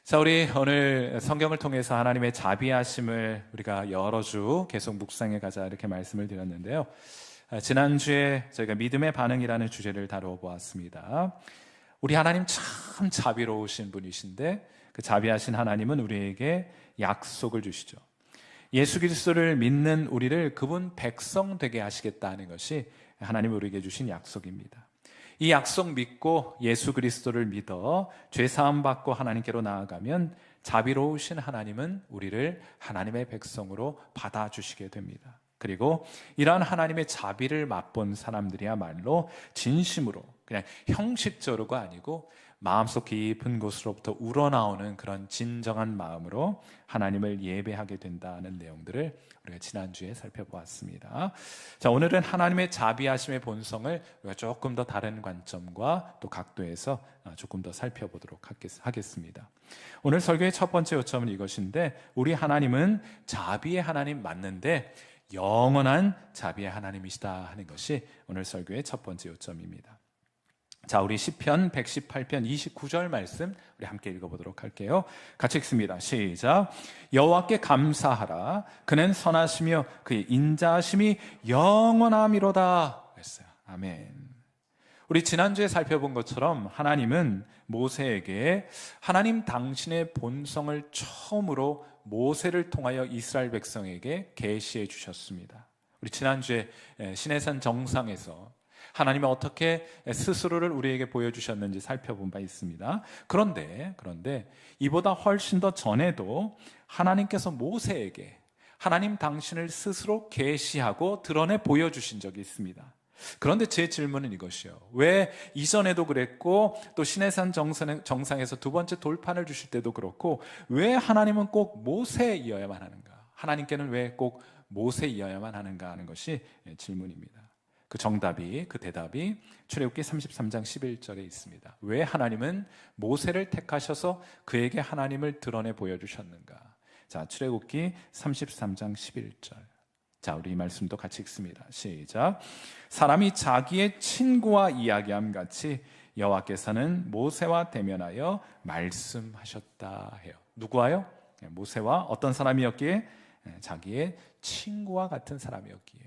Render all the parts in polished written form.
자, 우리 오늘 성경을 통해서 하나님의 자비하심을 우리가 여러 주 계속 묵상해 가자 이렇게 말씀을 드렸는데요. 지난주에 저희가 믿음의 반응이라는 주제를 다루어 보았습니다. 우리 하나님 참 자비로우신 분이신데 그 자비하신 하나님은 우리에게 약속을 주시죠. 예수 그리스도를 믿는 우리를 그분 백성 되게 하시겠다는 것이 하나님이 우리에게 주신 약속입니다. 이 약속 믿고 예수 그리스도를 믿어 죄사함 받고 하나님께로 나아가면 자비로우신 하나님은 우리를 하나님의 백성으로 받아주시게 됩니다. 그리고 이러한 하나님의 자비를 맛본 사람들이야말로 진심으로 그냥 형식적으로가 아니고 마음속 깊은 곳으로부터 우러나오는 그런 진정한 마음으로 하나님을 예배하게 된다는 내용들을 우리가 지난주에 살펴보았습니다. 자, 오늘은 하나님의 자비하심의 본성을 우리가 조금 더 다른 관점과 또 각도에서 조금 더 살펴보도록 하겠습니다. 오늘 설교의 첫 번째 요점은 이것인데, 우리 하나님은 자비의 하나님 맞는데 영원한 자비의 하나님이시다 하는 것이 오늘 설교의 첫 번째 요점입니다. 자, 우리 시편 118편 29절 말씀 우리 함께 읽어보도록 할게요. 같이 읽습니다. 시작. 여호와께 감사하라. 그는 선하시며 그의 인자하심이 영원함이로다 했어요. 아멘. 우리 지난주에 살펴본 것처럼 하나님은 모세에게 하나님 당신의 본성을 처음으로 모세를 통하여 이스라엘 백성에게 계시해 주셨습니다. 우리 지난주에 시내산 정상에서 하나님이 어떻게 스스로를 우리에게 보여주셨는지 살펴본 바 있습니다. 그런데 이보다 훨씬 더 전에도 하나님께서 모세에게 하나님 당신을 스스로 계시하고 드러내 보여주신 적이 있습니다. 그런데 제 질문은 이것이요. 왜 이전에도 그랬고 또 시내산 정상에서 두 번째 돌판을 주실 때도 그렇고 왜 하나님은 꼭 모세이어야만 하는가? 하나님께는 왜 꼭 모세이어야만 하는가 하는 것이 질문입니다. 그 대답이 출애굽기 33장 11절에 있습니다. 왜 하나님은 모세를 택하셔서 그에게 하나님을 드러내 보여주셨는가? 자, 출애굽기 33장 11절. 자, 우리 이 말씀도 같이 읽습니다. 시작. 사람이 자기의 친구와 이야기함 같이 여호와께서는 모세와 대면하여 말씀하셨다 해요. 누구와요? 모세와 어떤 사람이었기에? 자기의 친구와 같은 사람이었기에.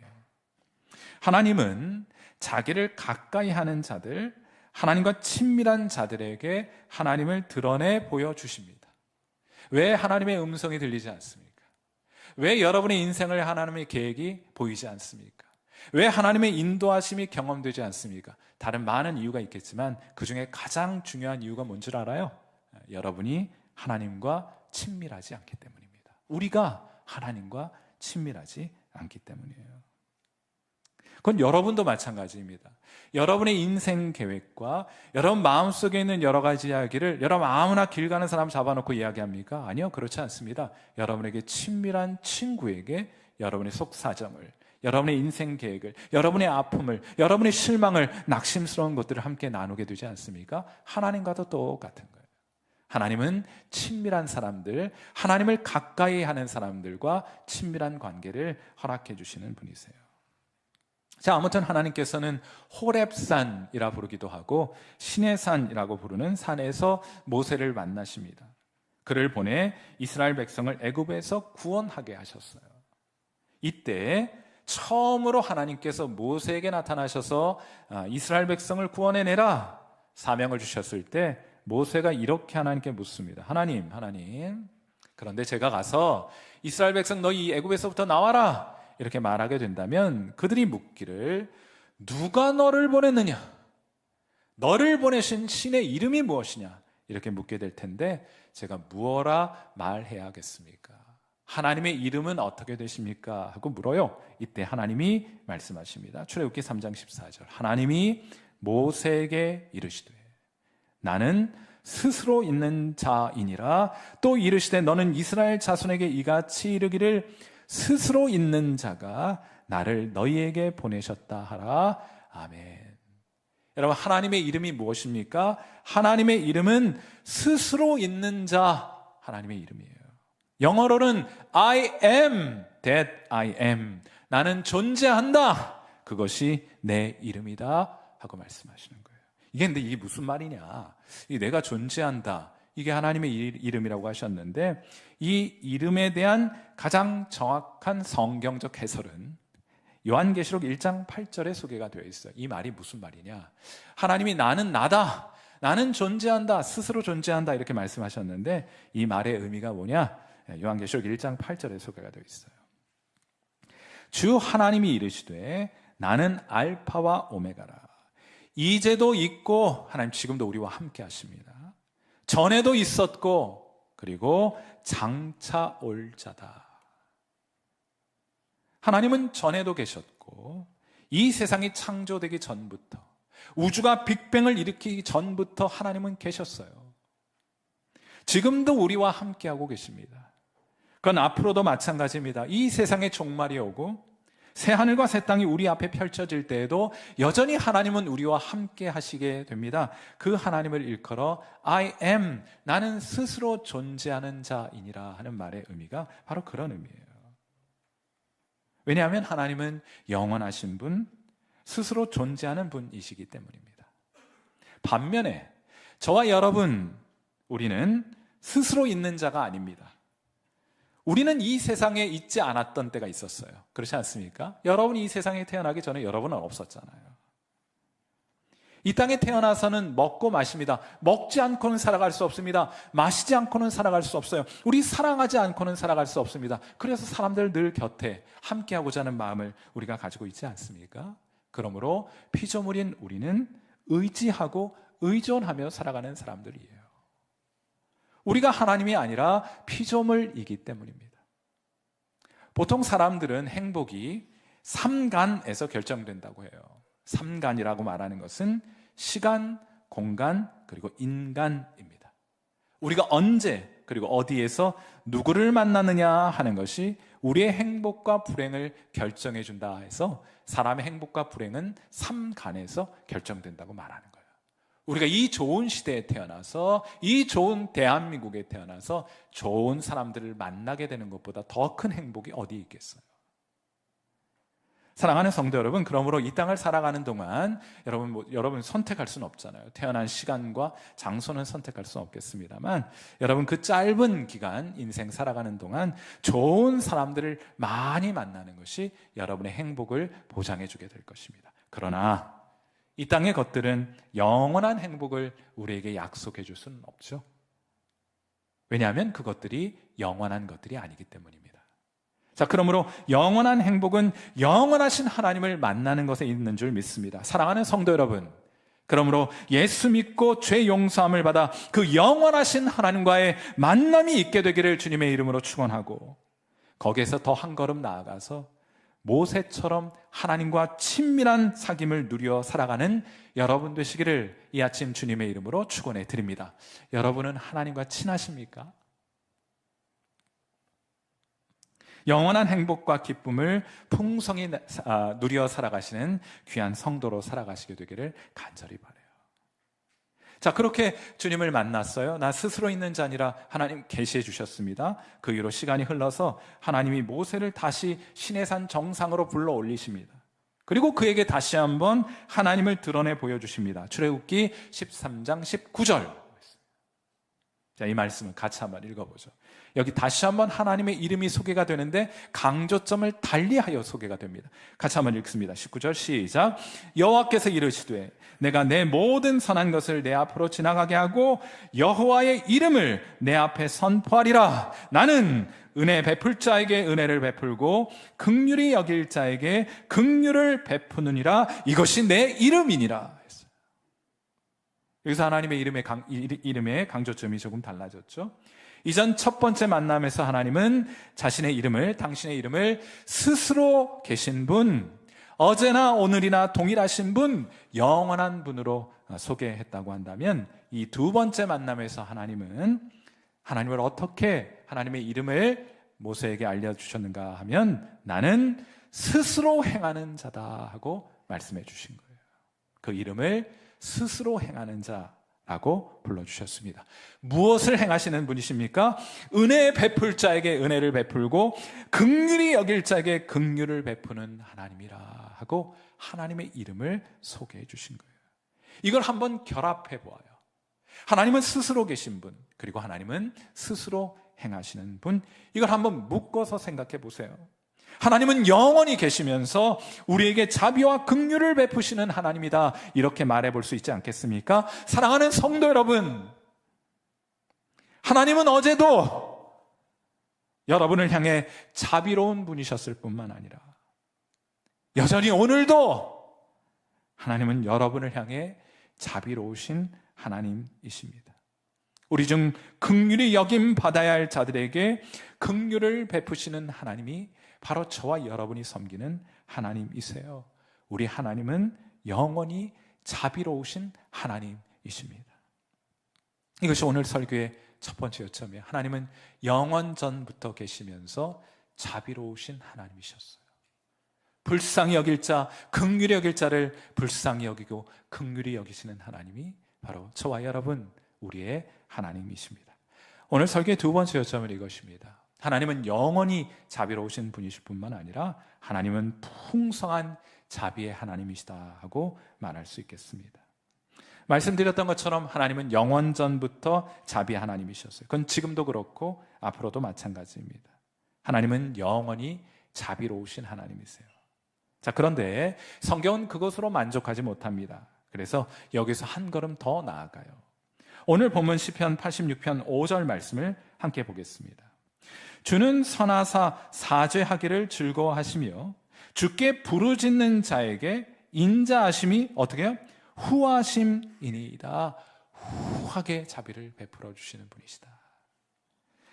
하나님은 자기를 가까이 하는 자들, 하나님과 친밀한 자들에게 하나님을 드러내 보여주십니다. 왜 하나님의 음성이 들리지 않습니까? 왜 여러분의 인생을 하나님의 계획이 보이지 않습니까? 왜 하나님의 인도하심이 경험되지 않습니까? 다른 많은 이유가 있겠지만 그 중에 가장 중요한 이유가 뭔 줄 알아요? 여러분이 하나님과 친밀하지 않기 때문입니다. 우리가 하나님과 친밀하지 않기 때문이에요. 그건 여러분도 마찬가지입니다. 여러분의 인생 계획과 여러분 마음속에 있는 여러 가지 이야기를 여러분 아무나 길 가는 사람 잡아놓고 이야기합니까? 아니요, 그렇지 않습니다. 여러분에게 친밀한 친구에게 여러분의 속사정을, 여러분의 인생 계획을, 여러분의 아픔을, 여러분의 실망을, 낙심스러운 것들을 함께 나누게 되지 않습니까? 하나님과도 똑같은 거예요. 하나님은 친밀한 사람들, 하나님을 가까이 하는 사람들과 친밀한 관계를 허락해 주시는 분이세요. 자, 아무튼 하나님께서는 호렙산이라 부르기도 하고 시내산이라고 부르는 산에서 모세를 만나십니다. 그를 보내 이스라엘 백성을 애굽에서 구원하게 하셨어요. 이때 처음으로 하나님께서 모세에게 나타나셔서 이스라엘 백성을 구원해내라 사명을 주셨을 때 모세가 이렇게 하나님께 묻습니다. 하나님, 그런데 제가 가서 이스라엘 백성 너희 애굽에서부터 나와라 이렇게 말하게 된다면 그들이 묻기를 누가 너를 보냈느냐? 너를 보내신 신의 이름이 무엇이냐? 이렇게 묻게 될 텐데 제가 무엇라 말해야겠습니까? 하나님의 이름은 어떻게 되십니까? 하고 물어요. 이때 하나님이 말씀하십니다. 출애굽기 3장 14절. 하나님이 모세에게 이르시되 나는 스스로 있는 자이니라. 또 이르시되 너는 이스라엘 자손에게 이같이 이르기를 스스로 있는 자가 나를 너희에게 보내셨다 하라. 아멘. 여러분, 하나님의 이름이 무엇입니까? 하나님의 이름은 스스로 있는 자, 하나님의 이름이에요. 영어로는 I am that I am. 나는 존재한다. 그것이 내 이름이다 하고 말씀하시는 거예요. 이게 무슨 말이냐? 내가 존재한다. 이게 하나님의 이름이라고 하셨는데, 이 이름에 대한 가장 정확한 성경적 해설은 요한계시록 1장 8절에 소개가 되어 있어요. 이 말이 무슨 말이냐? 하나님이 나는 나다, 나는 존재한다, 스스로 존재한다 이렇게 말씀하셨는데, 이 말의 의미가 뭐냐? 요한계시록 1장 8절에 소개가 되어 있어요. 주 하나님이 이르시되 나는 알파와 오메가라. 이제도 있고, 하나님 지금도 우리와 함께 하십니다. 전에도 있었고, 그리고 장차 올 자다. 하나님은 전에도 계셨고, 이 세상이 창조되기 전부터, 우주가 빅뱅을 일으키기 전부터 하나님은 계셨어요. 지금도 우리와 함께하고 계십니다. 그건 앞으로도 마찬가지입니다. 이 세상의 종말이 오고 새 하늘과 새 땅이 우리 앞에 펼쳐질 때에도 여전히 하나님은 우리와 함께 하시게 됩니다. 그 하나님을 일컬어 I am, 나는 스스로 존재하는 자이니라 하는 말의 의미가 바로 그런 의미예요. 왜냐하면 하나님은 영원하신 분, 스스로 존재하는 분이시기 때문입니다. 반면에 저와 여러분, 우리는 스스로 있는 자가 아닙니다. 우리는 이 세상에 있지 않았던 때가 있었어요. 그렇지 않습니까? 여러분이 이 세상에 태어나기 전에 여러분은 없었잖아요. 이 땅에 태어나서는 먹고 마십니다. 먹지 않고는 살아갈 수 없습니다. 마시지 않고는 살아갈 수 없어요. 우리 사랑하지 않고는 살아갈 수 없습니다. 그래서 사람들 늘 곁에 함께하고자 하는 마음을 우리가 가지고 있지 않습니까? 그러므로 피조물인 우리는 의지하고 의존하며 살아가는 사람들이에요. 우리가 하나님이 아니라 피조물이기 때문입니다. 보통 사람들은 행복이 삼간에서 결정된다고 해요. 삼간이라고 말하는 것은 시간, 공간, 그리고 인간입니다. 우리가 언제 그리고 어디에서 누구를 만나느냐 하는 것이 우리의 행복과 불행을 결정해 준다 해서 사람의 행복과 불행은 삼간에서 결정된다고 말하는 거예요. 우리가 이 좋은 시대에 태어나서, 이 좋은 대한민국에 태어나서 좋은 사람들을 만나게 되는 것보다 더 큰 행복이 어디 있겠어요? 사랑하는 성도 여러분, 그러므로 이 땅을 살아가는 동안 여러분 선택할 수는 없잖아요. 태어난 시간과 장소는 선택할 수는 없겠습니다만, 여러분 그 짧은 기간 인생 살아가는 동안 좋은 사람들을 많이 만나는 것이 여러분의 행복을 보장해 주게 될 것입니다. 그러나 이 땅의 것들은 영원한 행복을 우리에게 약속해 줄 수는 없죠. 왜냐하면 그것들이 영원한 것들이 아니기 때문입니다. 자, 그러므로 영원한 행복은 영원하신 하나님을 만나는 것에 있는 줄 믿습니다. 사랑하는 성도 여러분, 그러므로 예수 믿고 죄 용서함을 받아 그 영원하신 하나님과의 만남이 있게 되기를 주님의 이름으로 축원하고, 거기에서 더 한 걸음 나아가서 모세처럼 하나님과 친밀한 사귐을 누려 살아가는 여러분 되시기를 이 아침 주님의 이름으로 축원해 드립니다. 여러분은 하나님과 친하십니까? 영원한 행복과 기쁨을 풍성히 누려 살아가시는 귀한 성도로 살아가시게 되기를 간절히 바라요. 자, 그렇게 주님을 만났어요. 나 스스로 있는 자 아니라 하나님 계시해 주셨습니다. 그 이후로 시간이 흘러서 하나님이 모세를 다시 시내산 정상으로 불러 올리십니다. 그리고 그에게 다시 한번 하나님을 드러내 보여주십니다. 출애굽기 13장 19절. 자, 이 말씀을 같이 한번 읽어보죠. 여기 다시 한번 하나님의 이름이 소개가 되는데 강조점을 달리하여 소개가 됩니다. 같이 한번 읽습니다. 19절 시작. 여호와께서 이르시되 내가 내 모든 선한 것을 내 앞으로 지나가게 하고 여호와의 이름을 내 앞에 선포하리라. 나는 은혜 베풀 자에게 은혜를 베풀고 긍휼히 여길 자에게 긍휼을 베푸느니라. 이것이 내 이름이니라 했어요. 여기서 하나님의 이름의 강조점이 조금 달라졌죠. 이전 첫 번째 만남에서 하나님은 자신의 이름을, 당신의 이름을 스스로 계신 분, 어제나 오늘이나 동일하신 분, 영원한 분으로 소개했다고 한다면, 이 두 번째 만남에서 하나님은 하나님을 어떻게 하나님의 이름을 모세에게 알려주셨는가 하면 나는 스스로 행하는 자다 하고 말씀해 주신 거예요. 그 이름을 스스로 행하는 자라고 불러주셨습니다. 무엇을 행하시는 분이십니까? 은혜 베풀 자에게 은혜를 베풀고 긍휼히 여길 자에게 긍휼을 베푸는 하나님이라 하고 하나님의 이름을 소개해 주신 거예요. 이걸 한번 결합해 보아요. 하나님은 스스로 계신 분, 그리고 하나님은 스스로 행하시는 분. 이걸 한번 묶어서 생각해 보세요. 하나님은 영원히 계시면서 우리에게 자비와 긍휼을 베푸시는 하나님이다, 이렇게 말해 볼 수 있지 않겠습니까? 사랑하는 성도 여러분, 하나님은 어제도 여러분을 향해 자비로운 분이셨을 뿐만 아니라 여전히 오늘도 하나님은 여러분을 향해 자비로우신 하나님이십니다. 우리 중 긍휼히 여김 받아야 할 자들에게 긍휼을 베푸시는 하나님이 바로 저와 여러분이 섬기는 하나님이세요. 우리 하나님은 영원히 자비로우신 하나님이십니다. 이것이 오늘 설교의 첫 번째 요점이에요. 하나님은 영원 전부터 계시면서 자비로우신 하나님이셨어요. 불쌍히 여길 자, 긍휼히 여길 자를 불쌍히 여기고 긍휼히 여기시는 하나님이 바로 저와 여러분, 우리의 하나님이십니다. 오늘 설교의 두 번째 요점은 이것입니다. 하나님은 영원히 자비로우신 분이실 뿐만 아니라 하나님은 풍성한 자비의 하나님이시다 하고 말할 수 있겠습니다. 말씀드렸던 것처럼 하나님은 영원 전부터 자비의 하나님이셨어요. 그건 지금도 그렇고 앞으로도 마찬가지입니다. 하나님은 영원히 자비로우신 하나님이세요. 자, 그런데 성경은 그것으로 만족하지 못합니다. 그래서 여기서 한 걸음 더 나아가요. 오늘 본문 시편 86편 5절 말씀을 함께 보겠습니다. 주는 선하사 사죄하기를 즐거워하시며 주께 부르짖는 자에게 인자하심이 어떻게 해요? 후하심이니이다. 후하게 자비를 베풀어 주시는 분이시다.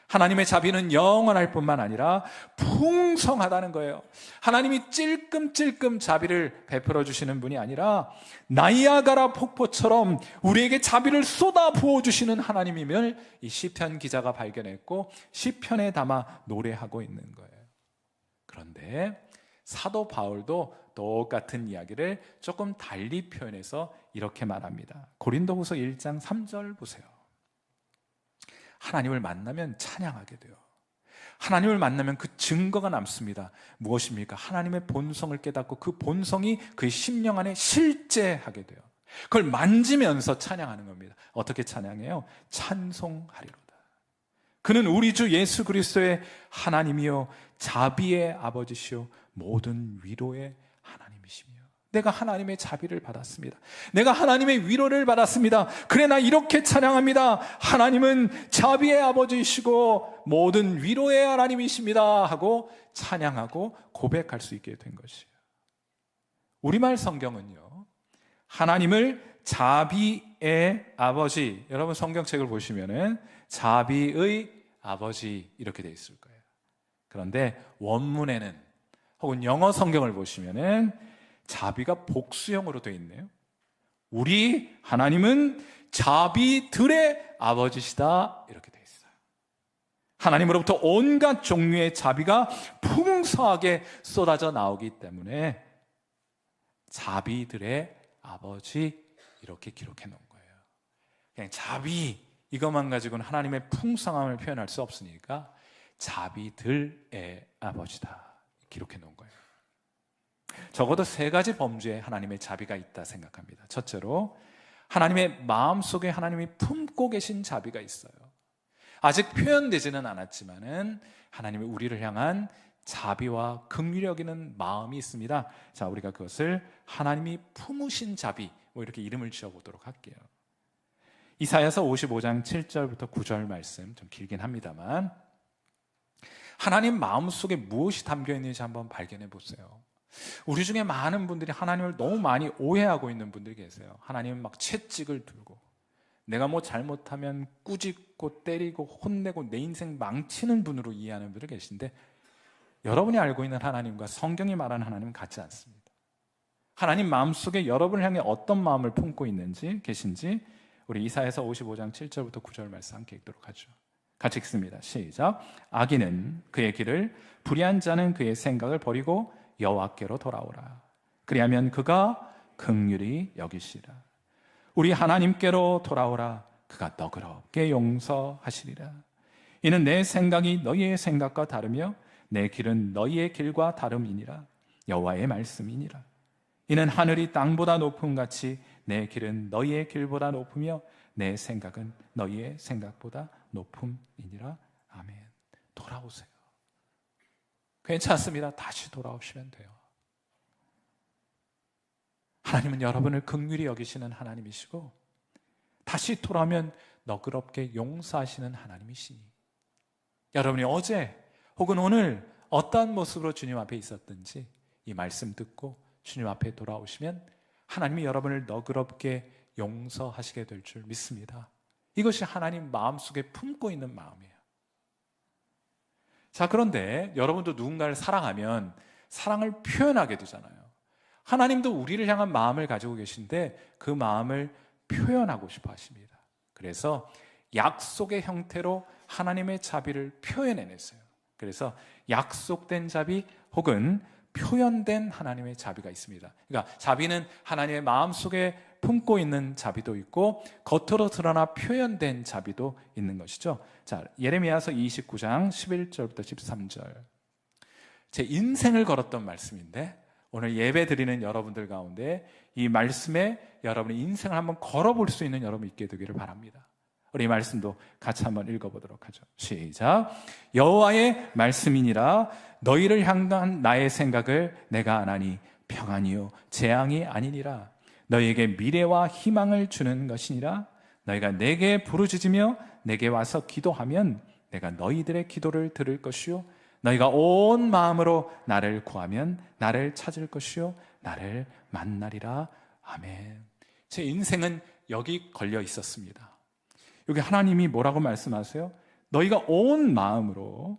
하나님의 자비는 영원할 뿐만 아니라 풍성하다는 거예요. 하나님이 찔끔찔끔 자비를 베풀어 주시는 분이 아니라 나이아가라 폭포처럼 우리에게 자비를 쏟아 부어주시는 하나님임을 이 시편 기자가 발견했고 시편에 담아 노래하고 있는 거예요. 그런데 사도 바울도 똑같은 이야기를 조금 달리 표현해서 이렇게 말합니다. 고린도후서 1장 3절 보세요. 하나님을 만나면 찬양하게 돼요. 하나님을 만나면 그 증거가 남습니다. 무엇입니까? 하나님의 본성을 깨닫고 그 본성이 그의 심령 안에 실제하게 돼요. 그걸 만지면서 찬양하는 겁니다. 어떻게 찬양해요? 찬송하리로다. 그는 우리 주 예수 그리스도의 하나님이요 자비의 아버지시요 모든 위로의 하나님이시며, 내가 하나님의 자비를 받았습니다. 내가 하나님의 위로를 받았습니다. 그래, 나 이렇게 찬양합니다. 하나님은 자비의 아버지이시고 모든 위로의 하나님이십니다 하고 찬양하고 고백할 수 있게 된 것이에요. 우리말 성경은요, 하나님을 자비의 아버지, 여러분 성경책을 보시면은 자비의 아버지 이렇게 돼 있을 거예요. 그런데 원문에는 혹은 영어 성경을 보시면은 자비가 복수형으로 되어 있네요. 우리 하나님은 자비들의 아버지시다 이렇게 되어 있어요. 하나님으로부터 온갖 종류의 자비가 풍성하게 쏟아져 나오기 때문에 자비들의 아버지 이렇게 기록해 놓은 거예요. 그냥 자비 이것만 가지고는 하나님의 풍성함을 표현할 수 없으니까 자비들의 아버지다 기록해 놓은 거예요. 적어도 세 가지 범주에 하나님의 자비가 있다 생각합니다. 첫째로 하나님의 마음속에 하나님이 품고 계신 자비가 있어요. 아직 표현되지는 않았지만은 하나님이 우리를 향한 자비와 긍휼히 여기는 마음이 있습니다. 자, 우리가 그것을 하나님이 품으신 자비, 이렇게 이름을 지어보도록 할게요. 이사야서 55장 7절부터 9절 말씀, 좀 길긴 합니다만 하나님 마음속에 무엇이 담겨 있는지 한번 발견해 보세요. 우리 중에 많은 분들이 하나님을 너무 많이 오해하고 있는 분들이 계세요. 하나님은 막 채찍을 들고 내가 뭐 잘못하면 꾸짖고 때리고 혼내고 내 인생 망치는 분으로 이해하는 분들이 계신데, 여러분이 알고 있는 하나님과 성경이 말하는 하나님은 같지 않습니다. 하나님 마음속에 여러분을 향해 어떤 마음을 품고 있는지 계신지 우리 이사야서 55장 7절부터 9절 말씀 함께 읽도록 하죠. 같이 읽습니다. 시작. 악인은 그의 길을, 불의한 자는 그의 생각을 버리고 여호와께로 돌아오라. 그리하면 그가 긍휼히 여기시라. 우리 하나님께로 돌아오라. 그가 너그럽게 용서하시리라. 이는 내 생각이 너희의 생각과 다르며 내 길은 너희의 길과 다름이니라. 여호와의 말씀이니라. 이는 하늘이 땅보다 높음 같이 내 길은 너희의 길보다 높으며 내 생각은 너희의 생각보다 높음이니라. 아멘. 돌아오세요. 괜찮습니다. 다시 돌아오시면 돼요. 하나님은 여러분을 긍휼히 여기시는 하나님이시고 다시 돌아오면 너그럽게 용서하시는 하나님이시니 여러분이 어제 혹은 오늘 어떠한 모습으로 주님 앞에 있었든지 이 말씀 듣고 주님 앞에 돌아오시면 하나님이 여러분을 너그럽게 용서하시게 될 줄 믿습니다. 이것이 하나님 마음속에 품고 있는 마음이에요. 자, 그런데 여러분도 누군가를 사랑하면 사랑을 표현하게 되잖아요. 하나님도 우리를 향한 마음을 가지고 계신데 그 마음을 표현하고 싶어 하십니다. 그래서 약속의 형태로 하나님의 자비를 표현해냈어요. 그래서 약속된 자비 혹은 표현된 하나님의 자비가 있습니다. 그러니까 자비는 하나님의 마음속에 품고 있는 자비도 있고 겉으로 드러나 표현된 자비도 있는 것이죠. 자, 예레미야서 29장 11절부터 13절. 제 인생을 걸었던 말씀인데 오늘 예배 드리는 여러분들 가운데 이 말씀에 여러분의 인생을 한번 걸어볼 수 있는 여러분 있게 되기를 바랍니다. 우리 이 말씀도 같이 한번 읽어보도록 하죠. 시작. 여호와의 말씀이니라. 너희를 향한 나의 생각을 내가 아나니 평안이요 재앙이 아니니라. 너희에게 미래와 희망을 주는 것이니라. 너희가 내게 부르짖으며 내게 와서 기도하면 내가 너희들의 기도를 들을 것이요 너희가 온 마음으로 나를 구하면 나를 찾을 것이요 나를 만나리라. 아멘. 제 인생은 여기 걸려 있었습니다. 여기 하나님이 뭐라고 말씀하세요? 너희가 온 마음으로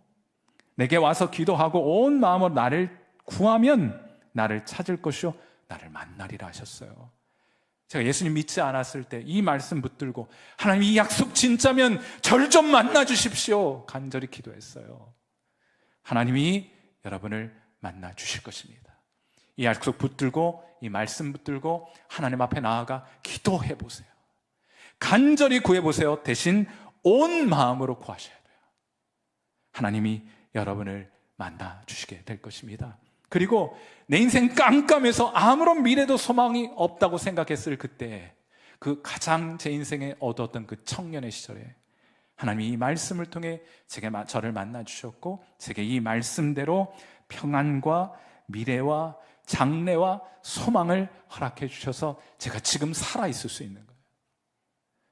내게 와서 기도하고 온 마음으로 나를 구하면 나를 찾을 것이요 나를 만나리라 하셨어요. 제가 예수님 믿지 않았을 때 이 말씀 붙들고 하나님 이 약속 진짜면 절 좀 만나 주십시오 간절히 기도했어요. 하나님이 여러분을 만나 주실 것입니다. 이 약속 붙들고 이 말씀 붙들고 하나님 앞에 나아가 기도해 보세요. 간절히 구해 보세요. 대신 온 마음으로 구하셔야 돼요. 하나님이 여러분을 만나 주시게 될 것입니다. 그리고 내 인생 깜깜해서 아무런 미래도 소망이 없다고 생각했을 그때 그 가장 제 인생에 얻었던 그 청년의 시절에 하나님이 이 말씀을 통해 저를 만나 주셨고 제게 이 말씀대로 평안과 미래와 장래와 소망을 허락해 주셔서 제가 지금 살아있을 수 있는 거예요.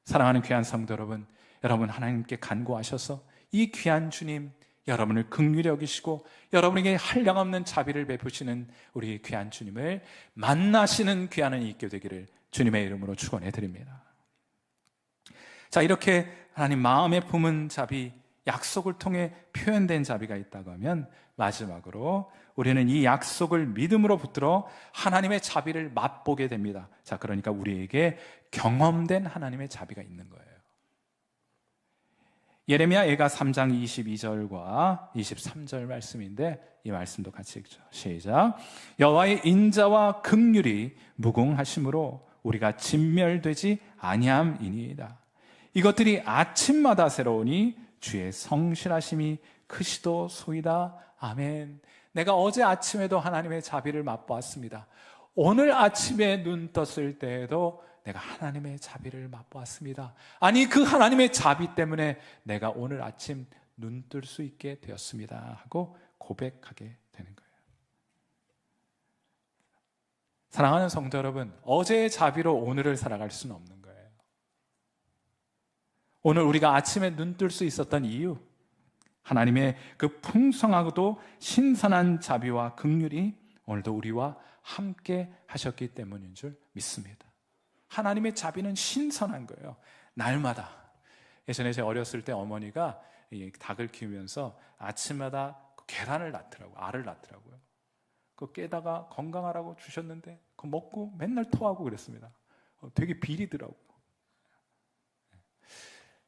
사랑하는 귀한 성도 여러분, 여러분 하나님께 간구하셔서 이 귀한 주님 여러분을 긍휼히 여기시고 여러분에게 한량없는 자비를 베푸시는 우리 귀한 주님을 만나시는 귀한 은이 있게 되기를 주님의 이름으로 축원해 드립니다. 자, 이렇게 하나님 마음에 품은 자비, 약속을 통해 표현된 자비가 있다고 하면 마지막으로 우리는 이 약속을 믿음으로 붙들어 하나님의 자비를 맛보게 됩니다. 자, 그러니까 우리에게 경험된 하나님의 자비가 있는 거예요. 예레미야 예가 3장 22절과 23절 말씀인데 이 말씀도 같이 읽죠. 시작. 여호와의 인자와 긍휼이 무궁하심으로 우리가 진멸되지 아니함이니이다. 이것들이 아침마다 새로우니 주의 성실하심이 크시도소이다. 아멘. 내가 어제 아침에도 하나님의 자비를 맛보았습니다. 오늘 아침에 눈 떴을 때에도 내가 하나님의 자비를 맛보았습니다. 아니 그 하나님의 자비 때문에 내가 오늘 아침 눈 뜰 수 있게 되었습니다 하고 고백하게 되는 거예요. 사랑하는 성도 여러분, 어제의 자비로 오늘을 살아갈 수는 없는 거예요. 오늘 우리가 아침에 눈 뜰 수 있었던 이유, 하나님의 그 풍성하고도 신선한 자비와 긍휼이 오늘도 우리와 함께 하셨기 때문인 줄 믿습니다. 하나님의 자비는 신선한 거예요. 날마다. 예전에 제가 어렸을 때 어머니가 이 닭을 키우면서 아침마다 계란을 낳더라고요. 알을 낳더라고요. 그거 깨다가 건강하라고 주셨는데 그거 먹고 맨날 토하고 그랬습니다. 되게 비리더라고요.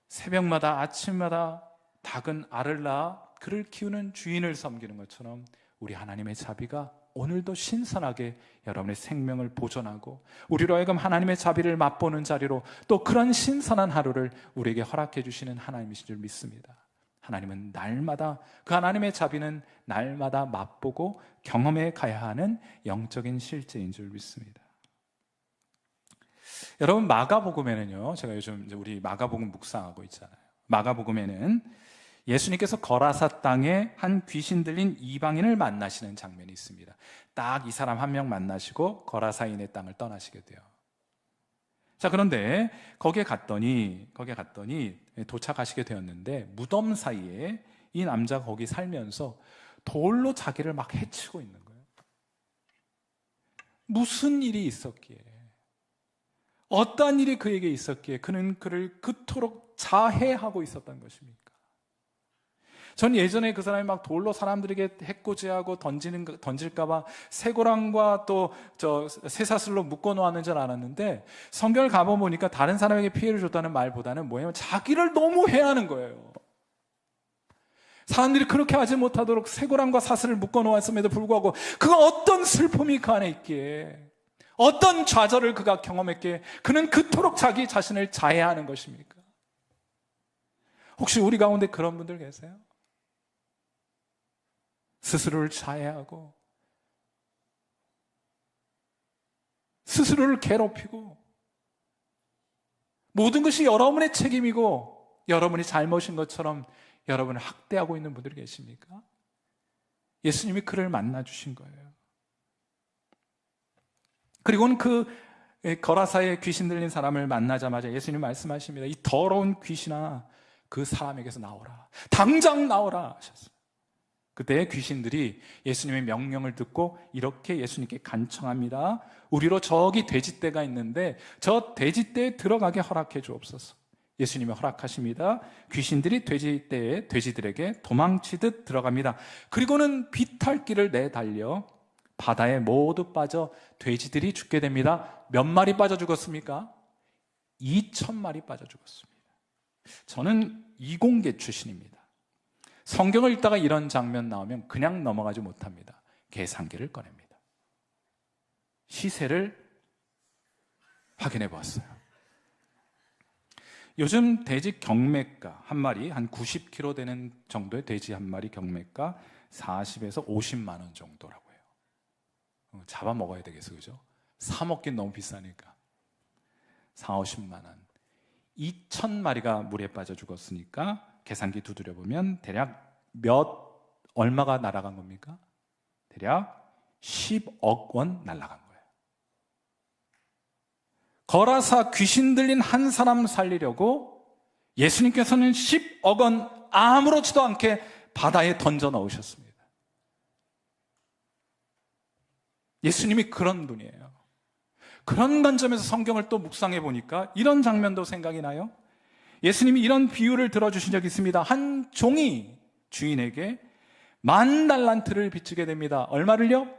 새벽마다 아침마다 닭은 알을 낳아 그를 키우는 주인을 섬기는 것처럼 우리 하나님의 자비가 오늘도 신선하게 여러분의 생명을 보존하고 우리로 하여금 하나님의 자비를 맛보는 자리로 또 그런 신선한 하루를 우리에게 허락해 주시는 하나님이신 줄 믿습니다. 하나님은 날마다 그 하나님의 자비는 날마다 맛보고 경험해 가야 하는 영적인 실제인 줄 믿습니다. 여러분, 마가복음에는요, 제가 요즘 우리 마가복음 묵상하고 있잖아요. 마가복음에는 예수님께서 거라사 땅에 한 귀신 들린 이방인을 만나시는 장면이 있습니다. 딱 이 사람 한 명 만나시고 거라사인의 땅을 떠나시게 돼요. 자, 그런데 거기에 갔더니 도착하시게 되었는데, 무덤 사이에 이 남자가 거기 살면서 돌로 자기를 막 해치고 있는 거예요. 무슨 일이 있었기에, 어떠한 일이 그에게 있었기에 그는 그를 그토록 자해하고 있었던 것입니까? 전 예전에 그 사람이 막 돌로 사람들에게 해코지하고 던질까봐 쇠고랑과 또 쇠사슬로 묶어 놓았는 줄 알았는데, 성경을 가보니까 다른 사람에게 피해를 줬다는 말보다는 뭐예요? 자기를 너무 해하는 거예요. 사람들이 그렇게 하지 못하도록 쇠고랑과 사슬을 묶어 놓았음에도 불구하고 그가 어떤 슬픔이 그 안에 있기에, 어떤 좌절을 그가 경험했기에 그는 그토록 자기 자신을 자해하는 것입니까? 혹시 우리 가운데 그런 분들 계세요? 스스로를 자해하고 스스로를 괴롭히고 모든 것이 여러분의 책임이고 여러분이 잘못인 것처럼 여러분을 학대하고 있는 분들이 계십니까? 예수님이 그를 만나주신 거예요. 그리고는 그 거라사에 귀신 들린 사람을 만나자마자 예수님 말씀하십니다. 이 더러운 귀신아, 그 사람에게서 나오라. 당장 나오라 하셨어요. 그때 귀신들이 예수님의 명령을 듣고 이렇게 예수님께 간청합니다. 우리로 저기 돼지떼가 있는데 저 돼지떼에 들어가게 허락해 주옵소서. 예수님이 허락하십니다. 귀신들이 돼지들에게 도망치듯 들어갑니다. 그리고는 비탈길을 내달려 바다에 모두 빠져 돼지들이 죽게 됩니다. 몇 마리 빠져 죽었습니까? 2,000마리 빠져 죽었습니다. 저는 이공계 출신입니다. 성경을 읽다가 이런 장면 나오면 그냥 넘어가지 못합니다. 계산기를 꺼냅니다. 시세를 확인해 보았어요. 요즘 돼지 경매가 한 마리 한 90kg 되는 정도의 돼지 한 마리 경매가 40에서 50만 원 정도라고 해요. 잡아먹어야 되겠어, 그죠? 사 먹긴 너무 비싸니까. 4, 50만 원. 2,000마리가 물에 빠져 죽었으니까 계산기 두드려보면 대략 얼마가 날아간 겁니까? 대략 10억 원 날아간 거예요. 거라사 귀신 들린 한 사람 살리려고 예수님께서는 10억 원 아무렇지도 않게 바다에 던져 넣으셨습니다. 예수님이 그런 분이에요. 그런 관점에서 성경을 또 묵상해 보니까 이런 장면도 생각이 나요. 예수님이 이런 비유를 들어주신 적이 있습니다. 한 종이 주인에게 10,000달란트를 빚지게 됩니다. 얼마를요?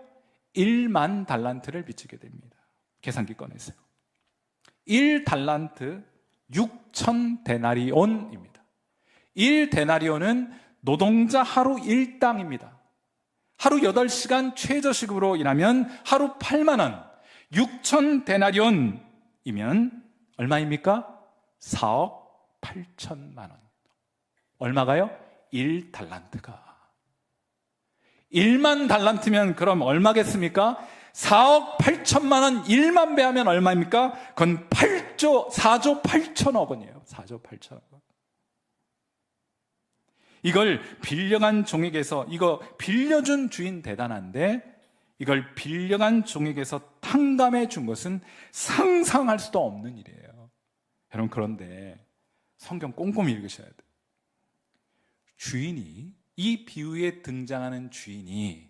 10,000달란트를 빚지게 됩니다. 계산기 꺼내세요. 1달란트 6,000데나리온입니다. 1데나리온은 노동자 하루 1당입니다. 하루 8시간 최저시급으로 일하면 하루 8만 원. 6,000데나리온이면 얼마입니까? 4억 8천만 원. 얼마가요? 1달란트가. 1만 달란트면 그럼 얼마겠습니까? 4억 8천만 원 1만 배 하면 얼마입니까? 그건 4조 8천억 원이에요. 4조 8천억 원. 이걸 빌려간 종에게서, 이거 빌려준 주인 대단한데 이걸 빌려간 종에게서 탕감해 준 것은 상상할 수도 없는 일이에요. 여러분, 그런데 성경 꼼꼼히 읽으셔야 돼요. 주인이, 이 비유에 등장하는 주인이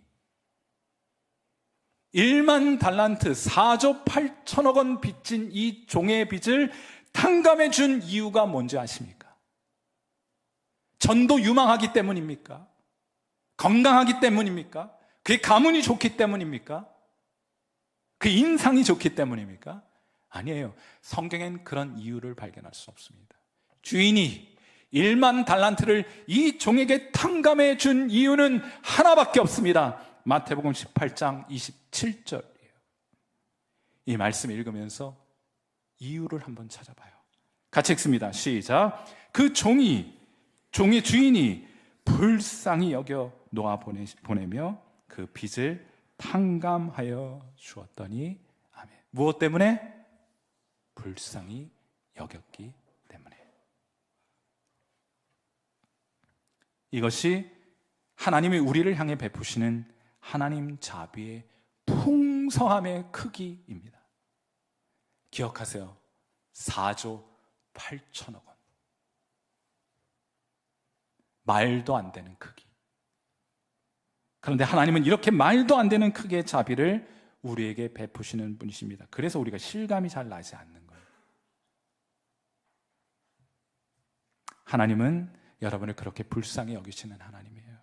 1만 달란트 4조 8천억 원 빚진 이 종의 빚을 탕감해 준 이유가 뭔지 아십니까? 전도 유망하기 때문입니까? 건강하기 때문입니까? 그의 가문이 좋기 때문입니까? 그 인상이 좋기 때문입니까? 아니에요. 성경엔 그런 이유를 발견할 수 없습니다. 주인이 1만 달란트를 이 종에게 탕감해 준 이유는 하나밖에 없습니다. 마태복음 18장 27절이에요. 이 말씀 읽으면서 이유를 한번 찾아봐요. 같이 읽습니다. 시작. 그 종의 주인이 불쌍히 여겨 놓아 보내며 그 빚을 탕감하여 주었더니, 아멘. 무엇 때문에? 불쌍히 여겼기 때문에. 이것이 하나님이 우리를 향해 베푸시는 하나님 자비의 풍성함의 크기입니다. 기억하세요. 4조 8천억 원. 말도 안 되는 크기. 그런데 하나님은 이렇게 말도 안 되는 크기의 자비를 우리에게 베푸시는 분이십니다. 그래서 우리가 실감이 잘 나지 않는 거예요. 하나님은 여러분을 그렇게 불쌍히 여기시는 하나님이에요.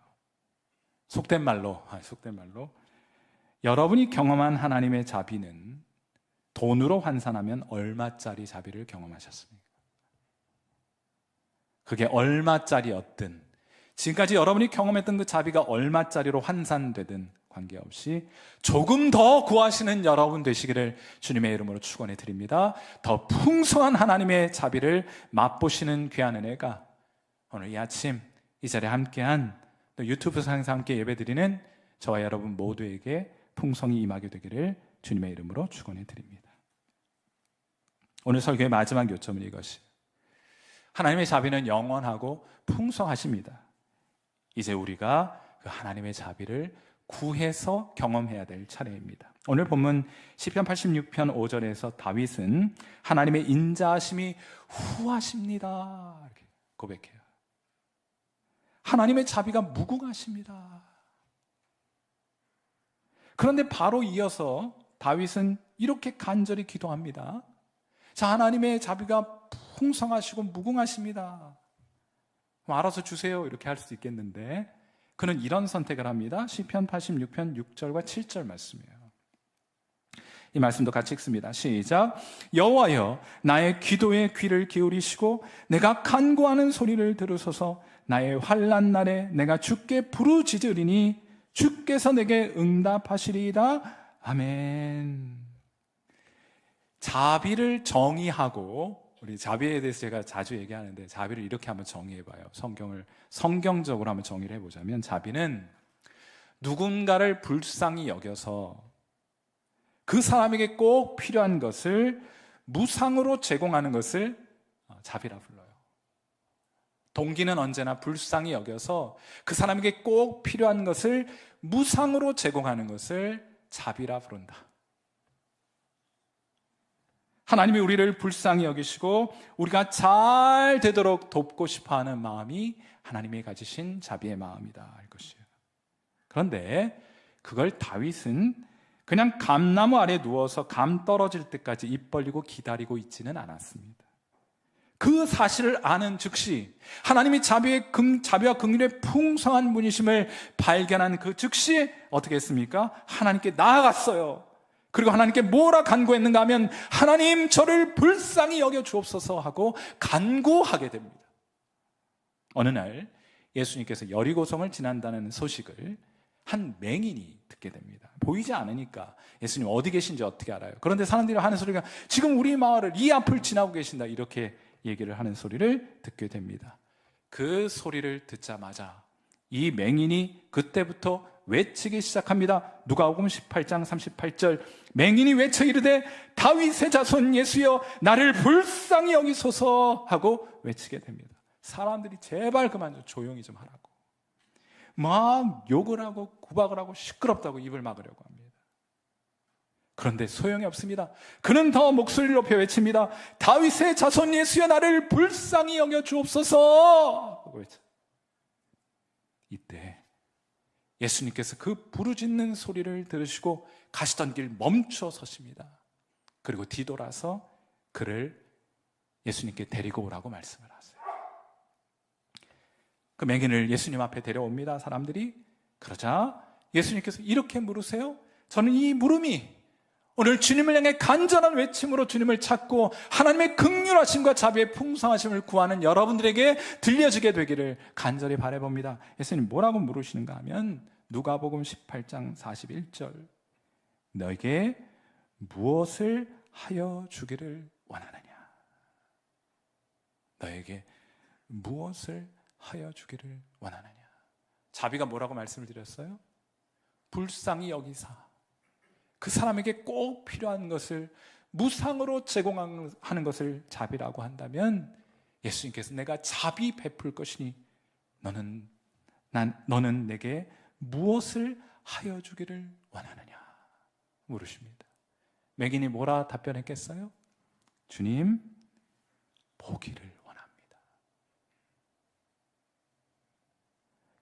속된 말로 여러분이 경험한 하나님의 자비는 돈으로 환산하면 얼마짜리 자비를 경험하셨습니까? 그게 얼마짜리였든, 지금까지 여러분이 경험했던 그 자비가 얼마짜리로 환산되든 관계없이 조금 더 구하시는 여러분 되시기를 주님의 이름으로 축원해 드립니다. 더 풍성한 하나님의 자비를 맛보시는 귀한 은혜가 오늘 이 아침 이 자리에 함께한, 또 유튜브상에서 함께 예배드리는 저와 여러분 모두에게 풍성히 임하게 되기를 주님의 이름으로 축원해 드립니다. 오늘 설교의 마지막 요점은 이것이, 하나님의 자비는 영원하고 풍성하십니다. 이제 우리가 그 하나님의 자비를 구해서 경험해야 될 차례입니다. 오늘 본문 시편 86편 5절에서 다윗은 하나님의 인자하심이 후하십니다 이렇게 고백해요. 하나님의 자비가 무궁하십니다. 그런데 바로 이어서 다윗은 이렇게 간절히 기도합니다. 자, 하나님의 자비가 풍성하시고 무궁하십니다. 알아서 주세요 이렇게 할 수도 있겠는데 그는 이런 선택을 합니다. 시편 86편 6절과 7절 말씀이에요. 이 말씀도 같이 읽습니다. 시작. 여호와여, 나의 기도에 귀를 기울이시고 내가 간구하는 소리를 들으소서. 나의 환난 날에 내가 주께 부르짖으리니 주께서 내게 응답하시리이다. 아멘. 자비를 정의하고, 우리 자비에 대해서 제가 자주 얘기하는데 자비를 이렇게 한번 정의해봐요. 성경적으로 한번 정의를 해보자면, 자비는 누군가를 불쌍히 여겨서 그 사람에게 꼭 필요한 것을 무상으로 제공하는 것을 자비라 불러요. 동기는 언제나 불쌍히 여겨서 그 사람에게 꼭 필요한 것을 무상으로 제공하는 것을 자비라 부른다. 하나님이 우리를 불쌍히 여기시고 우리가 잘 되도록 돕고 싶어하는 마음이 하나님이 가지신 자비의 마음이다 이것이에요. 그런데 그걸 다윗은 그냥 감나무 아래 누워서 감 떨어질 때까지 입 벌리고 기다리고 있지는 않았습니다. 그 사실을 아는 즉시, 하나님이 자비와 긍휼의 풍성한 분이심을 발견한 그 즉시 어떻게 했습니까? 하나님께 나아갔어요. 그리고 하나님께 뭐라 간구했는가 하면, 하나님 저를 불쌍히 여겨 주옵소서 하고 간구하게 됩니다. 어느 날 예수님께서 여리고성을 지난다는 소식을 한 맹인이 듣게 됩니다. 보이지 않으니까 예수님 어디 계신지 어떻게 알아요? 그런데 사람들이 하는 소리가, 지금 우리 마을을 이 앞을 지나고 계신다, 이렇게 얘기를 하는 소리를 듣게 됩니다. 그 소리를 듣자마자 이 맹인이 그때부터 외치기 시작합니다. 누가복음 18장 38절, 맹인이 외쳐 이르되 다윗의 자손 예수여 나를 불쌍히 여기소서 하고 외치게 됩니다. 사람들이 제발 그만 좀 조용히 좀 하라고 막 욕을 하고 구박을 하고 시끄럽다고 입을 막으려고 합니다. 그런데 소용이 없습니다. 그는 더 목소리를 높여 외칩니다. 다윗의 자손 예수여 나를 불쌍히 여겨 주옵소서 하고 외쳐. 이때 예수님께서 그 부르짖는 소리를 들으시고 가시던 길 멈춰 서십니다. 그리고 뒤돌아서 그를 예수님께 데리고 오라고 말씀을 하세요. 그 맹인을 예수님 앞에 데려옵니다. 사람들이. 그러자 예수님께서 이렇게 물으세요. 저는 이 물음이 오늘 주님을 향해 간절한 외침으로 주님을 찾고 하나님의 긍휼하심과 자비의 풍성하심을 구하는 여러분들에게 들려지게 되기를 간절히 바라봅니다. 예수님 뭐라고 물으시는가 하면 누가복음 18장 41절, 너에게 무엇을 하여 주기를 원하느냐? 너에게 무엇을 하여 주기를 원하느냐? 자비가 뭐라고 말씀을 드렸어요? 불쌍히 여기사 그 사람에게 꼭 필요한 것을 무상으로 제공하는 것을 자비라고 한다면 예수님께서 내가 자비 베풀 것이니 너는 내게 무엇을 하여 주기를 원하느냐 물으십니다. 맹인이 뭐라 답변했겠어요? 주님, 보기를 원합니다.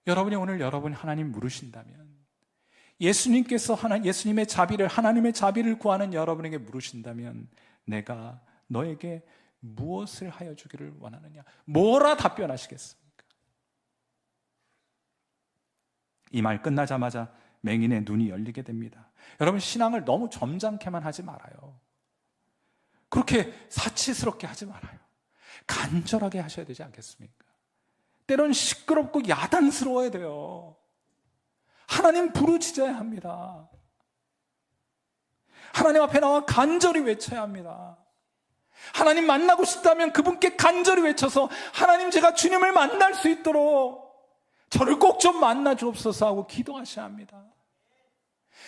여러분이 오늘 하나님 물으신다면, 예수님께서 예수님의 자비를, 하나님의 자비를 구하는 여러분에게 물으신다면, 내가 너에게 무엇을 하여 주기를 원하느냐, 뭐라 답변하시겠습니까? 이 말 끝나자마자 맹인의 눈이 열리게 됩니다. 여러분, 신앙을 너무 점잖게만 하지 말아요. 그렇게 사치스럽게 하지 말아요. 간절하게 하셔야 되지 않겠습니까? 때론 시끄럽고 야단스러워야 돼요. 하나님 부르짖어야 합니다. 하나님 앞에 나와 간절히 외쳐야 합니다. 하나님 만나고 싶다면 그분께 간절히 외쳐서, 하나님, 제가 주님을 만날 수 있도록 저를 꼭 좀 만나 주옵소서 하고 기도하셔야 합니다.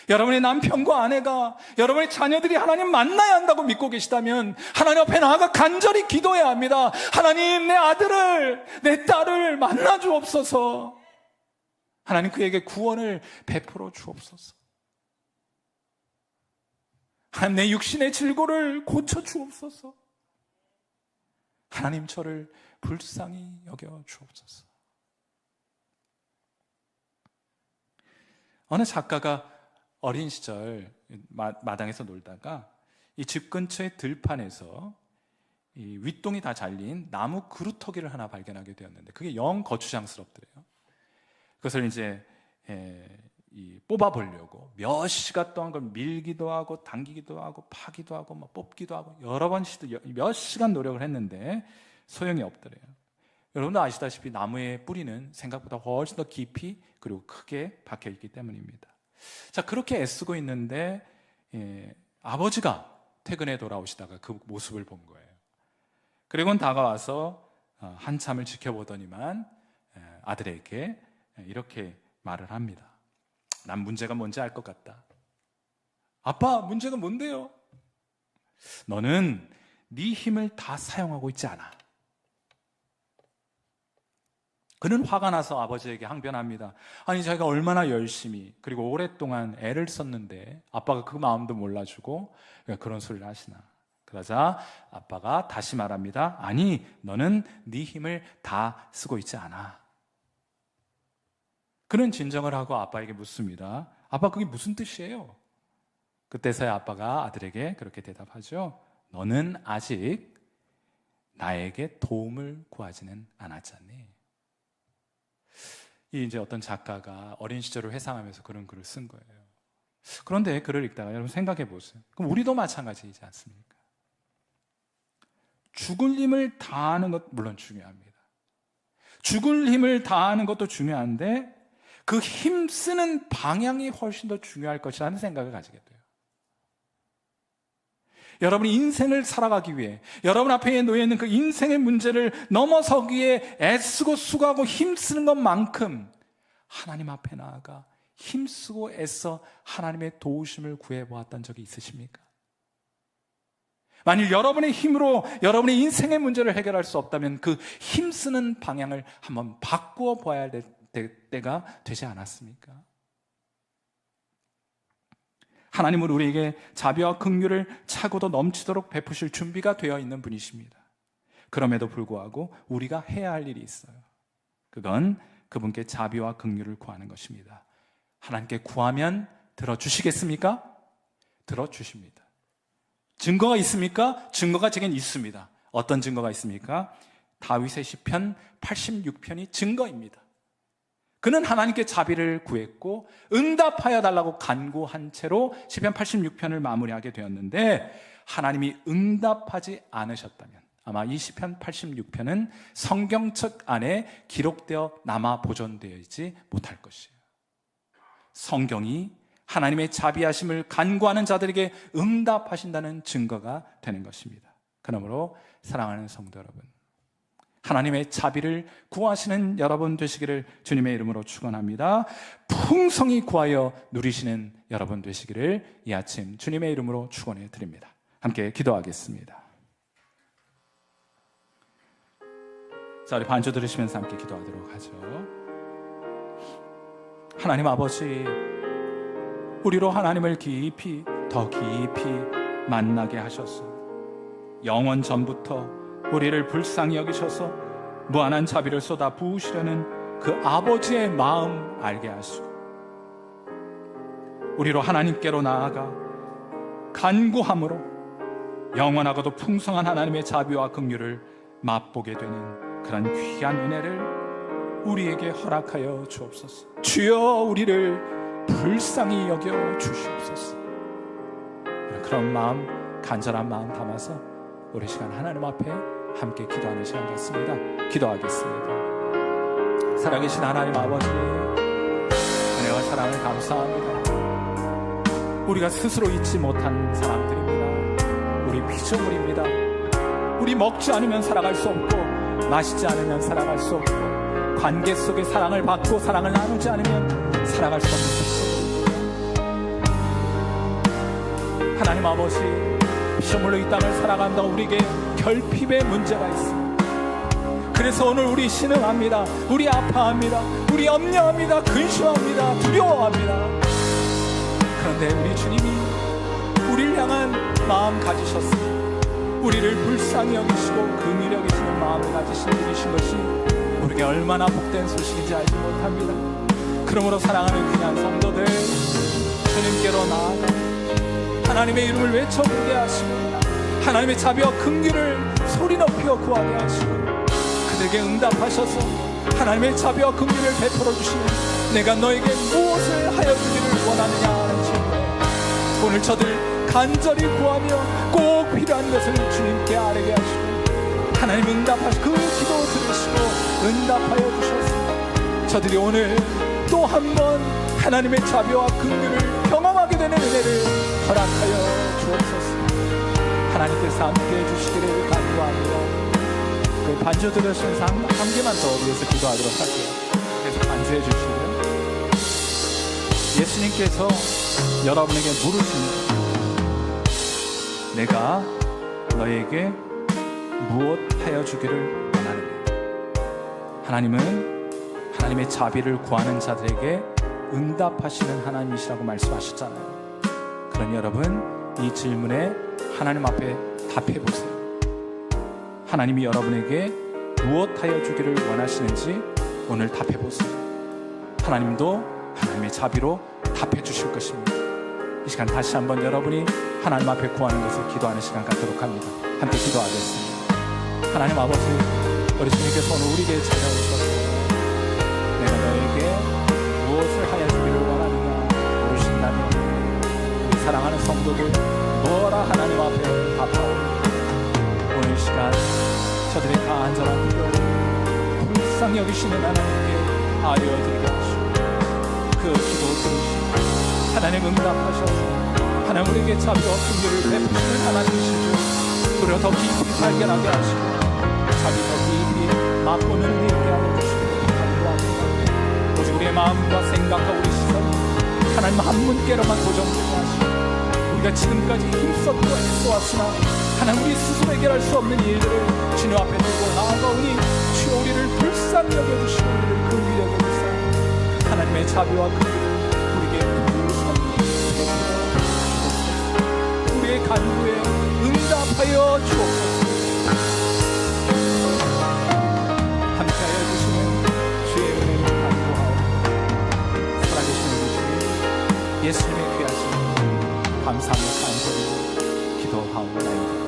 여러분의 남편과 아내가, 여러분의 자녀들이 하나님 만나야 한다고 믿고 계시다면 하나님 앞에 나아가 간절히 기도해야 합니다. 하나님, 내 아들을, 내 딸을 만나 주옵소서. 하나님, 그에게 구원을 베풀어 주옵소서. 하나님, 내 육신의 질고를 고쳐 주옵소서. 하나님, 저를 불쌍히 여겨 주옵소서. 어느 작가가 어린 시절 마당에서 놀다가 이 집 근처의 들판에서 이 윗동이 다 잘린 나무 그루터기를 하나 발견하게 되었는데, 그게 영 거추장스럽더래요. 그것을 이제 뽑아보려고 몇 시간 동안 그걸 밀기도 하고 당기기도 하고 파기도 하고 뽑기도 하고 여러 번 몇 시간 노력을 했는데 소용이 없더래요. 여러분도 아시다시피 나무의 뿌리는 생각보다 훨씬 더 깊이 그리고 크게 박혀 있기 때문입니다. 자, 그렇게 애쓰고 있는데 아버지가 퇴근해 돌아오시다가 그 모습을 본 거예요. 그리고는 다가와서 한참을 지켜보더니만 아들에게 이렇게 말을 합니다. 난 문제가 뭔지 알 것 같다. 아빠, 문제가 뭔데요? 너는 네 힘을 다 사용하고 있지 않아. 그는 화가 나서 아버지에게 항변합니다. 아니, 자기가 얼마나 열심히 그리고 오랫동안 애를 썼는데 아빠가 그 마음도 몰라주고 그런 소리를 하시나. 그러자 아빠가 다시 말합니다. 아니, 너는 네 힘을 다 쓰고 있지 않아. 그는 진정을 하고 아빠에게 묻습니다. 아빠, 그게 무슨 뜻이에요? 그때서야 아빠가 아들에게 그렇게 대답하죠. 너는 아직 나에게 도움을 구하지는 않았잖니. 이제 어떤 작가가 어린 시절을 회상하면서 그런 글을 쓴 거예요. 그런데 글을 읽다가 여러분 생각해 보세요. 그럼 우리도 마찬가지이지 않습니까? 죽을 힘을 다하는 것 물론 중요합니다. 죽을 힘을 다하는 것도 중요한데 그 힘 쓰는 방향이 훨씬 더 중요할 것이라는 생각을 가지게 돼요. 여러분이 인생을 살아가기 위해 여러분 앞에 놓여 있는 그 인생의 문제를 넘어서기에 애쓰고 수고하고 힘쓰는 것만큼 하나님 앞에 나아가 힘쓰고 애써 하나님의 도우심을 구해보았던 적이 있으십니까? 만일 여러분의 힘으로 여러분의 인생의 문제를 해결할 수 없다면 그 힘쓰는 방향을 한번 바꾸어 보아야 될 때가 되지 않았습니까? 하나님은 우리에게 자비와 긍휼을 차고도 넘치도록 베푸실 준비가 되어 있는 분이십니다. 그럼에도 불구하고 우리가 해야 할 일이 있어요. 그건 그분께 자비와 긍휼을 구하는 것입니다. 하나님께 구하면 들어주시겠습니까? 들어주십니다. 증거가 있습니까? 증거가 제겐 있습니다. 어떤 증거가 있습니까? 다윗의 시편 86편이 증거입니다. 그는 하나님께 자비를 구했고 응답하여 달라고 간구한 채로 시편 86편을 마무리하게 되었는데, 하나님이 응답하지 않으셨다면 아마 이 시편 86편은 성경책 안에 기록되어 남아 보존되어 있지 못할 것이에요. 성경이 하나님의 자비하심을 간구하는 자들에게 응답하신다는 증거가 되는 것입니다. 그러므로 사랑하는 성도 여러분, 하나님의 자비를 구하시는 여러분 되시기를 주님의 이름으로 축원합니다. 풍성히 구하여 누리시는 여러분 되시기를 이 아침 주님의 이름으로 축원해 드립니다. 함께 기도하겠습니다. 자, 우리 반주 들으시면서 함께 기도하도록 하죠. 하나님 아버지, 우리로 하나님을 깊이 더 깊이 만나게 하셔서 영원 전부터 우리를 불쌍히 여기셔서 무한한 자비를 쏟아 부으시려는 그 아버지의 마음 알게 하시고 우리로 하나님께로 나아가 간구함으로 영원하고도 풍성한 하나님의 자비와 긍휼을 맛보게 되는 그런 귀한 은혜를 우리에게 허락하여 주옵소서. 주여, 우리를 불쌍히 여겨 주시옵소서. 그런 마음, 간절한 마음 담아서 우리 시간 하나님 앞에 함께 기도하는 시간 같습니다. 기도하겠습니다. 살아계신 하나님 아버지, 은혜와 사랑을 감사합니다. 우리가 스스로 잊지 못한 사람들입니다. 우리 피조물입니다. 우리 먹지 않으면 살아갈 수 없고 마시지 않으면 살아갈 수 없고 관계 속에 사랑을 받고 사랑을 나누지 않으면 살아갈 수 없는 피조물입니다. 하나님 아버지, 피조물로 이 땅을 살아간다 우리에게 결핍의 문제가 있습니다. 그래서 오늘 우리 신음합니다. 우리 아파합니다. 우리 염려합니다. 근심합니다. 두려워합니다. 그런데 우리 주님이 우리를 향한 마음 가지셨습니다. 우리를 불쌍히 여기시고 긍휼히 여기시는 마음을 가지신 분이신 것이 우리에게 얼마나 복된 소식인지 알지 못합니다. 그러므로 사랑하는 귀한 성도들, 주님께로 나아가 하나님의 이름을 외쳐 부르게 하시고 하나님의 자비와 긍휼을 소리 높여 구하게 하시고 그들에게 응답하셔서 하나님의 자비와 긍휼을 베풀어 주시는 내가 너에게 무엇을 하여 주기를 원하느냐 하는 질문에 오늘 저들 간절히 구하며 꼭 필요한 것을 주님께 아뢰게 하시고 하나님 응답하시고 그 기도 들으시고 응답하여 주셨습니다. 저들이 오늘 또 한 번 하나님의 자비와 긍휼을 경험하게 되는 은혜를 허락하여 주옵소서. 하나님께서 함께 해주시기를 간구합니다. 그 반주 들으시면서 한 개만 더 위해서 기도하도록 할게요. 그래서 반주해 주시고요. 예수님께서 여러분에게 물으십니다. 내가 너에게 무엇 하여 주기를 원하느냐. 하나님은 하나님의 자비를 구하는 자들에게 응답하시는 하나님이시라고 말씀하셨잖아요. 그러니 여러분, 이 질문에 하나님 앞에 답해 보세요. 하나님이 여러분에게 무엇 하여 주기를 원하시는지 오늘 답해 보세요. 하나님도 하나님의 자비로 답해 주실 것입니다. 이 시간 다시 한번 여러분이 하나님 앞에 구하는 것을 기도하는 시간 갖도록 합니다. 함께 기도하겠습니다. 하나님 아버지, 우리 주님께서 오늘 우리에게 찾아오셔서 내가 너에게 무엇을 하여 주기를 원하느냐 물으신다면 우리 사랑하는 성도들 뭐라 하나님 앞에 답하오. 오늘 시간 저들의 간절한 기도를 불쌍히 여기시는 하나님께 아뢰어드리게 하시고 그 기도 들으시고 하나님 응답하셔서 하나님 우리에게 자비와 긍휼을 베푸시는 하나님이신 줄 우리가 더 깊이 발견하게 하시고 자비 더 깊이 맛보는 일이 있게 하여 주시기를 간구합니다. 오직 우리의 마음과 생각과 우리 시선이 하나님 한 분께로만 고정되게 하시고 우리가 지금까지 힘썼고 애써왔으나 하나님 우리 스스로 해결할 수 없는 일들을 주님 앞에 두고 나아가오니 주여 우리를 불쌍히 여겨주시고 우리를 긍휼히 여겨주사 하나님의 자비와 긍휼을 우리에게 불쌍히 우리의 간구에 응답하여 주옵소서. 함께하여 주시는 주의 은혜를 간구하옵고 살아계시는 주님 예수님의 귀하신 감사하며 간절히 기도하옵나이다.